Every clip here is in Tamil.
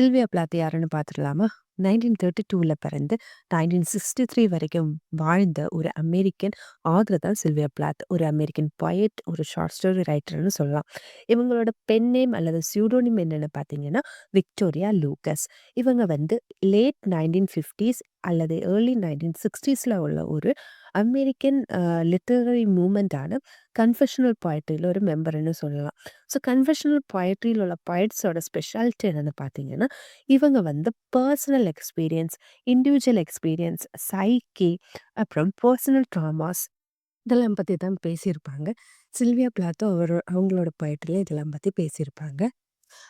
சில்வியா பிளாத் யாருன்னு பார்த்துடலாமா? 1932ல பிறந்து 1963 வரைக்கும் வாழ்ந்த ஒரு அமெரிக்கன் ஆதர் தான் சில்வியா பிளாத். ஒரு அமெரிக்கன் பொயட், ஒரு ஷார்ட் ஸ்டோரி ரைட்டர்ன்னு சொல்லலாம். இவங்களோட பென் நேம் அல்லது சூடோனிம் என்னன்னு பார்த்தீங்கன்னா, விக்டோரியா லூகஸ். இவங்க வந்து லேட் 1950ஸ் அல்லது ஏர்லி 1960ஸ்ல உள்ள ஒரு அமெரிக்கன் லிட்டரரி மூவ்மெண்ட்டான கன்ஃபெஷனல் பொயட்ரியில ஒரு மெம்பர்ன்னு சொல்லலாம். ஸோ கன்ஃபெஷனல் பொயட்ரியில உள்ள பொயட்ஸோட ஸ்பெஷாலிட்டி என்னன்னு பார்த்தீங்கன்னா, இவங்க வந்து பர்சனல் எக்ஸ்பீரியன்ஸ், இண்டிவிஜுவல் எக்ஸ்பீரியன்ஸ், சைக்கி, அப்புறம் பர்சனல் ட்ராமாஸ் இதெல்லாம் பத்தி தான் பேசியிருப்பாங்க. சில்வியா பிளாத்தும் அவங்களோட பொயட்ரில இதெல்லாம் பத்தி பேசியிருப்பாங்க.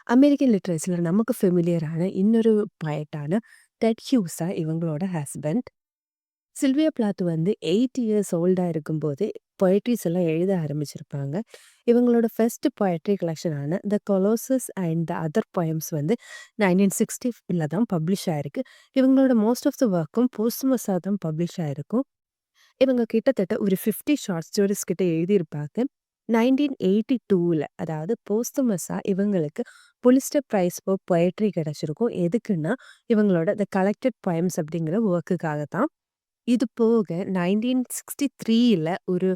அமெரிக்கன் லிட்ரேச்சர்ல நமக்கு ஃபெமிலியரான இன்னொரு பொயட்டான டெட் ஹியூஸ் தான் இவங்களோட ஹஸ்பண்ட். சில்வியா பிளாத் வந்து 8 இயர்ஸ் ஓல்டா இருக்கும்போதே பொயட்ரீஸ் எல்லாம் எழுத ஆரம்பிச்சிருப்பாங்க. இவங்களோட ஃபர்ஸ்ட் பொயட்ரி கலெக்ஷனான the colossus and the other poems வந்து 1960ல தான் பப்ளிஷ் ஆயிருக்கு. இவங்களோட மோஸ்ட் ஆஃப் த ஒர்க்கும் போஸ்ட்மஸா தான் பப்ளிஷ் ஆயிருக்கும். இவங்க கிட்டத்தட்ட ஒரு 50 ஷார்ட் ஸ்டோரீஸ் கிட்ட எழுதியிருப்பாங்க. 1982ல அதாவது போஸ்ட்மஸா இவங்களுக்கு புலிட்சர் பிரைஸ் ஃபார் பொயட்ரி கிடைச்சிருக்கும். எதுக்குன்னா, இவங்களோட த கலெக்டட் பொயம்ஸ் அப்படிங்கிற ஒர்க்குக்காக தான். இது போக 1963ல ஒரு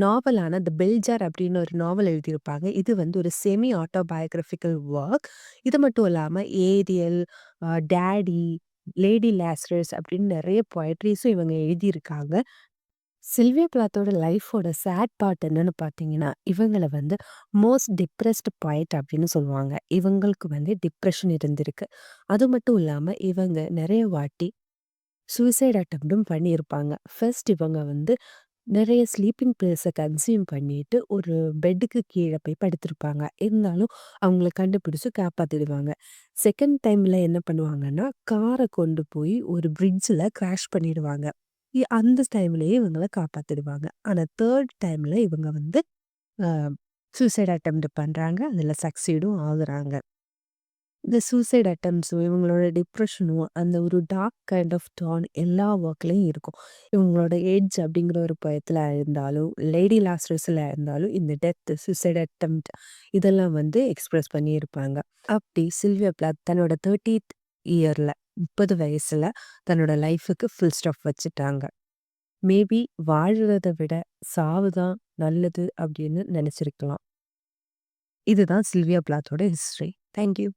நாவலான த பெல்ஜார் அப்படின்னு ஒரு நாவல் எழுதியிருப்பாங்க. இது வந்து ஒரு செமி ஆட்டோபயோகிராபிக்கல் ஒர்க். இது மட்டும் இல்லாம ஏரியல், டேடி, லேடி லாஸ்ரஸ் அப்படின்னு நெறைய பொயட்ரீஸும் இவங்க எழுதியிருக்காங்க. சில்வியா பிளாத்தோட லைஃபோட சேட் பார்ட் என்னன்னு பார்த்தீங்கன்னா, இவங்கள வந்து மோஸ்ட் டிப்ரெஸ்ட் பொயட் அப்படின்னு சொல்லுவாங்க. இவங்களுக்கு வந்து டிப்ரஷன் இருந்திருக்கு. அது மட்டும் இல்லாம இவங்க நெறைய வாட்டி சூசைட் அட்டெம்ப்டும் பண்ணியிருப்பாங்க. ஃபர்ஸ்ட் இவங்க வந்து நெறைய ஸ்லீப்பிங் பில்ஸ கன்சியூம் பண்ணிட்டு ஒரு பெட்டுக்கு கீழ போய் படுத்திருப்பாங்க. இருந்தாலும் அவங்கள கண்டுபிடிச்சு காப்பாத்திடுவாங்க. செகண்ட் டைம்ல என்ன பண்ணுவாங்கன்னா, கார கொண்டு போய் ஒரு பிரிட்ஜ்ல கிராஷ் பண்ணிடுவாங்க. அந்த டைம்லயே இவங்கள காப்பாத்திடுவாங்க. ஆனா 3 டைம்ல இவங்க வந்து அ சூசைட் அட்டெம்ப்ட் பண்றாங்க. அதுல சக்சீடும் ஆகுறாங்க. இந்த சூசைட் அட்டெம்ப்ட்ஸும், இவங்களோட டிப்ரஷனும், அந்த ஒரு டார்க் கைண்ட் ஆஃப் டோன் எல்லா ஒர்க்லயும் இருக்கும். இவங்களோட எட்ஜ் அப்படிங்கிற ஒரு பொயத்துல இருந்தாலும், லேடி லாஸ்ட்ரஸ்ல இருந்தாலும், இந்த டெத், சூசைட் அட்டெம்ப்ட் இதெல்லாம் வந்து எக்ஸ்பிரஸ் பண்ணியிருப்பாங்க. அப்படி சில்வியா பிளாத் தன்னோட 30த் இயர்ல 30 வயசுல தன்னோட லைஃப்க்கு ஃபுல் ஸ்டாப் வச்சுட்டாங்க. மேபி வாழ்றத விட சாவு தான் நல்லது அப்படின்னு நினைச்சிருக்கலாம். இதுதான் சில்வியா பிளாத்தோட ஹிஸ்டரி. Thank you.